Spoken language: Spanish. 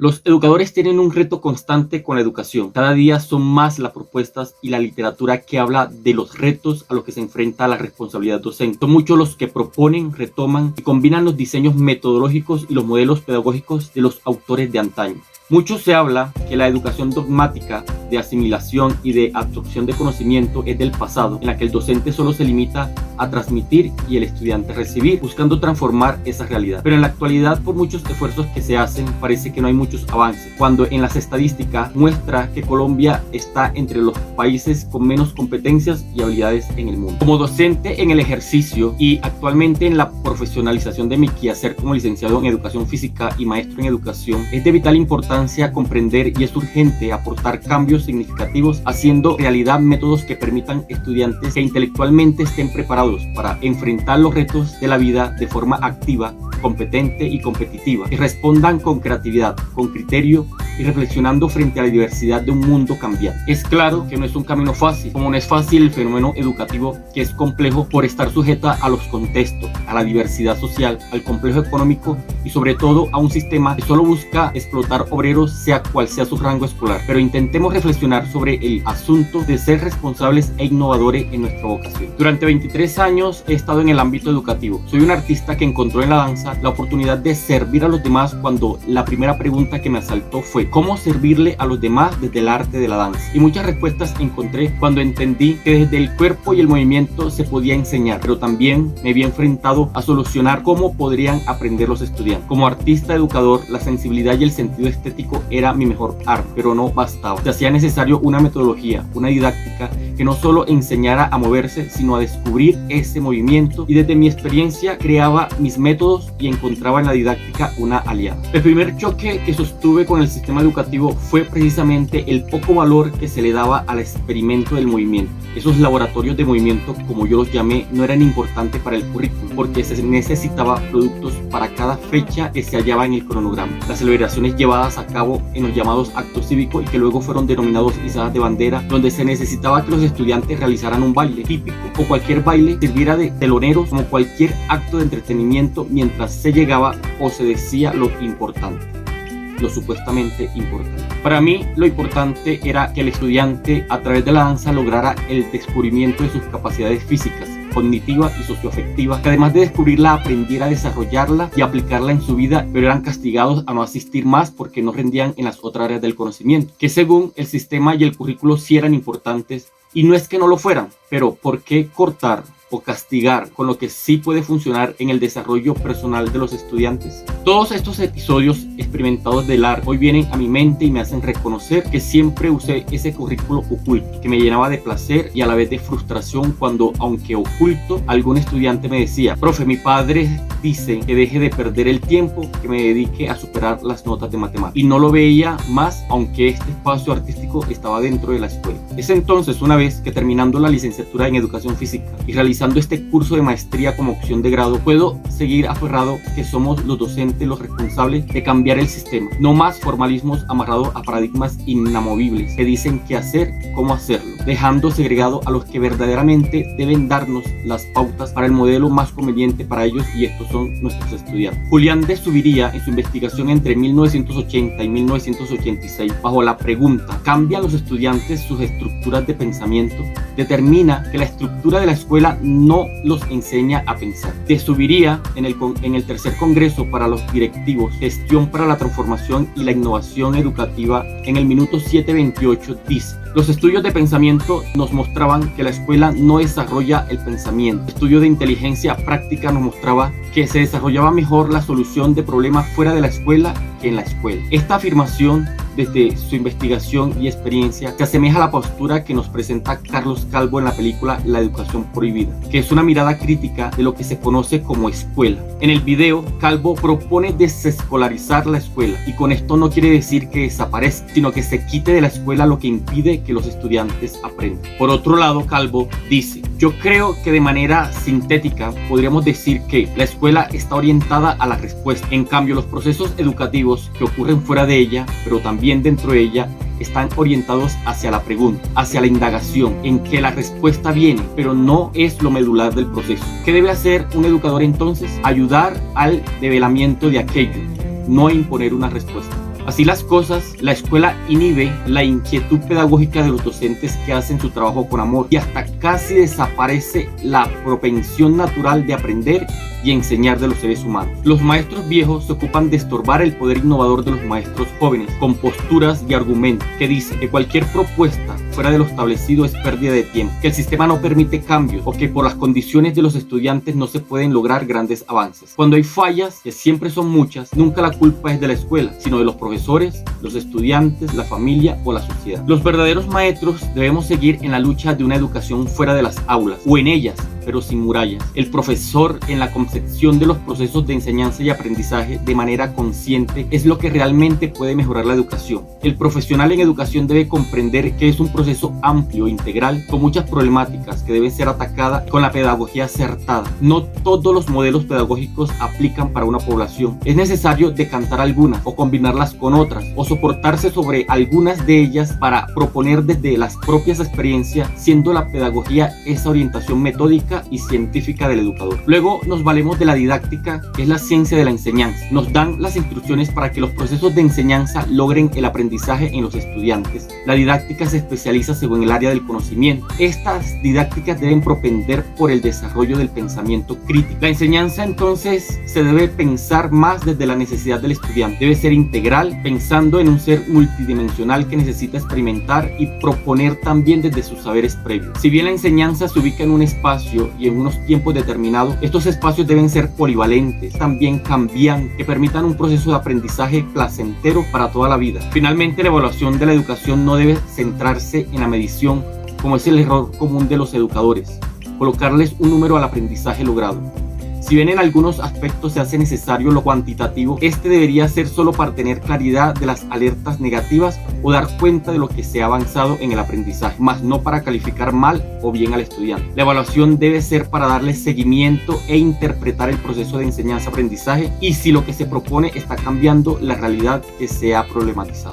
Los educadores tienen un reto constante con la educación. Cada día son más las propuestas y la literatura que habla de los retos a los que se enfrenta la responsabilidad docente. Son muchos los que proponen, retoman y combinan los diseños metodológicos y los modelos pedagógicos de los autores de antaño. Mucho se habla que la educación dogmática de asimilación y de absorción de conocimiento es del pasado, en la que el docente solo se limita a transmitir y el estudiante recibir, buscando transformar esa realidad. Pero en la actualidad, por muchos esfuerzos que se hacen, parece que no hay muchos avances, cuando en las estadísticas muestra que Colombia está entre los países con menos competencias y habilidades en el mundo. Como docente en el ejercicio y actualmente en la profesionalización de mi quehacer como licenciado en educación física y maestro en educación, es de vital importancia comprender y es urgente aportar cambios significativos haciendo realidad métodos que permitan estudiantes que intelectualmente estén preparados para enfrentar los retos de la vida de forma activa, competente y competitiva, que respondan con creatividad, con criterio y reflexionando frente a la diversidad de un mundo cambiante. Es claro que no es un camino fácil, como no es fácil el fenómeno educativo, que es complejo por estar sujeta a los contextos, a la diversidad social, al complejo económico y sobre todo a un sistema que solo busca explotar obreros sea cual sea su rango escolar. Pero intentemos reflexionar sobre el asunto de ser responsables e innovadores en nuestra vocación. Durante 23 años he estado en el ámbito educativo. Soy un artista que encontró en la danza la oportunidad de servir a los demás cuando la primera pregunta que me asaltó fue ¿cómo servirle a los demás desde el arte de la danza? Y muchas respuestas encontré cuando entendí que desde el cuerpo y el movimiento se podía enseñar, pero también me había enfrentado a solucionar cómo podrían aprender los estudiantes. Como artista educador, la sensibilidad y el sentido estético era mi mejor arma, pero no bastaba. Se hacía necesario una metodología, una didáctica que no solo enseñara a moverse, sino a descubrir ese movimiento, y desde mi experiencia creaba mis métodos y encontraba en la didáctica una aliada. El primer choque que sostuve con el sistema educativo fue precisamente el poco valor que se le daba al experimento del movimiento. Esos laboratorios de movimiento, como yo los llamé, no eran importantes para el currículum porque se necesitaba productos para cada fecha que se hallaba en el cronograma. Las celebraciones llevadas a cabo en los llamados actos cívicos y que luego fueron denominados izadas de bandera, donde se necesitaba que los estudiantes realizaran un baile típico o cualquier baile sirviera de teloneros, como cualquier acto de entretenimiento mientras se llegaba o se decía lo importante, lo supuestamente importante. Para mí lo importante era que el estudiante a través de la danza lograra el descubrimiento de sus capacidades físicas, cognitiva y socioafectiva, que además de descubrirla aprendiera a desarrollarla y aplicarla en su vida, pero eran castigados a no asistir más porque no rendían en las otras áreas del conocimiento, que según el sistema y el currículo sí eran importantes, y no es que no lo fueran, pero ¿por qué cortar o castigar con lo que sí puede funcionar en el desarrollo personal de los estudiantes? Todos estos episodios experimentados del arte hoy vienen a mi mente y me hacen reconocer que siempre usé ese currículo oculto, que me llenaba de placer y a la vez de frustración cuando, aunque oculto, algún estudiante me decía: profe, mi padre dice que deje de perder el tiempo, que me dedique a superar las notas de matemáticas. Y no lo veía más, aunque este espacio artístico estaba dentro de la escuela. Es entonces una vez que, terminando la licenciatura en educación física y realizando este curso de maestría como opción de grado, puedo seguir aferrado que somos los docentes los responsables de cambiar el sistema. No más formalismos amarrados a paradigmas inamovibles que dicen qué hacer, cómo hacerlo, dejando segregado a los que verdaderamente deben darnos las pautas para el modelo más conveniente para ellos, y estos son nuestros estudiantes. Julián de Zuviría, en su investigación entre 1980 y 1986, bajo la pregunta ¿cambian los estudiantes sus estructuras de pensamiento?, determina que la estructura de la escuela no los enseña a pensar. De Zuviría, en el tercer congreso para los directivos, Gestión para la Transformación y la Innovación Educativa, en el minuto 7:28 dice: los estudios de pensamiento nos mostraban que la escuela no desarrolla el pensamiento. El estudio de inteligencia práctica nos mostraba que se desarrollaba mejor la solución de problemas fuera de la escuela que en la escuela. Esta afirmación, desde su investigación y experiencia, se asemeja a la postura que nos presenta Carlos Calvo en la película La Educación Prohibida, que es una mirada crítica de lo que se conoce como escuela. En el video, Calvo propone desescolarizar la escuela, y con esto no quiere decir que desaparezca, sino que se quite de la escuela lo que impide que los estudiantes aprendan. Por otro lado, Calvo dice: yo creo que de manera sintética podríamos decir que la escuela está orientada a la respuesta. En cambio, los procesos educativos que ocurren fuera de ella, pero también dentro de ella, están orientados hacia la pregunta, hacia la indagación, en que la respuesta viene, pero no es lo medular del proceso. ¿Qué debe hacer un educador entonces? Ayudar al develamiento de aquello, no imponer una respuesta. Así las cosas, la escuela inhibe la inquietud pedagógica de los docentes que hacen su trabajo con amor y hasta casi desaparece la propensión natural de aprender y enseñar de los seres humanos. Los maestros viejos se ocupan de estorbar el poder innovador de los maestros jóvenes con posturas y argumentos que dicen que cualquier propuesta fuera de lo establecido es pérdida de tiempo, que el sistema no permite cambios o que por las condiciones de los estudiantes no se pueden lograr grandes avances. Cuando hay fallas, que siempre son muchas, nunca la culpa es de la escuela, sino de los profesores, los estudiantes, la familia o la sociedad. Los verdaderos maestros debemos seguir en la lucha de una educación fuera de las aulas o en ellas, pero sin murallas. El profesor, en la concepción de los procesos de enseñanza y aprendizaje de manera consciente, es lo que realmente puede mejorar la educación. El profesional en educación debe comprender que es un proceso amplio, integral, con muchas problemáticas que deben ser atacadas con la pedagogía acertada. No todos los modelos pedagógicos aplican para una población. Es necesario decantar algunas o combinarlas con otras o soportarse sobre algunas de ellas para proponer desde las propias experiencias, siendo la pedagogía esa orientación metódica y científica del educador. Luego nos valemos de la didáctica, que es la ciencia de la enseñanza. Nos dan las instrucciones para que los procesos de enseñanza logren el aprendizaje en los estudiantes. La didáctica se especializa según el área del conocimiento. Estas didácticas deben propender por el desarrollo del pensamiento crítico. La enseñanza entonces se debe pensar más desde la necesidad del estudiante. Debe ser integral, pensando en un ser multidimensional que necesita experimentar y proponer también desde sus saberes previos. Si bien la enseñanza se ubica en un espacio y en unos tiempos determinados, estos espacios deben ser polivalentes, también cambiantes, que permitan un proceso de aprendizaje placentero para toda la vida. Finalmente, la evaluación de la educación no debe centrarse en la medición, como es el error común de los educadores, colocarles un número al aprendizaje logrado. Si bien en algunos aspectos se hace necesario lo cuantitativo, este debería ser solo para tener claridad de las alertas negativas o dar cuenta de lo que se ha avanzado en el aprendizaje, más no para calificar mal o bien al estudiante. La evaluación debe ser para darle seguimiento e interpretar el proceso de enseñanza-aprendizaje y si lo que se propone está cambiando la realidad que se ha problematizado.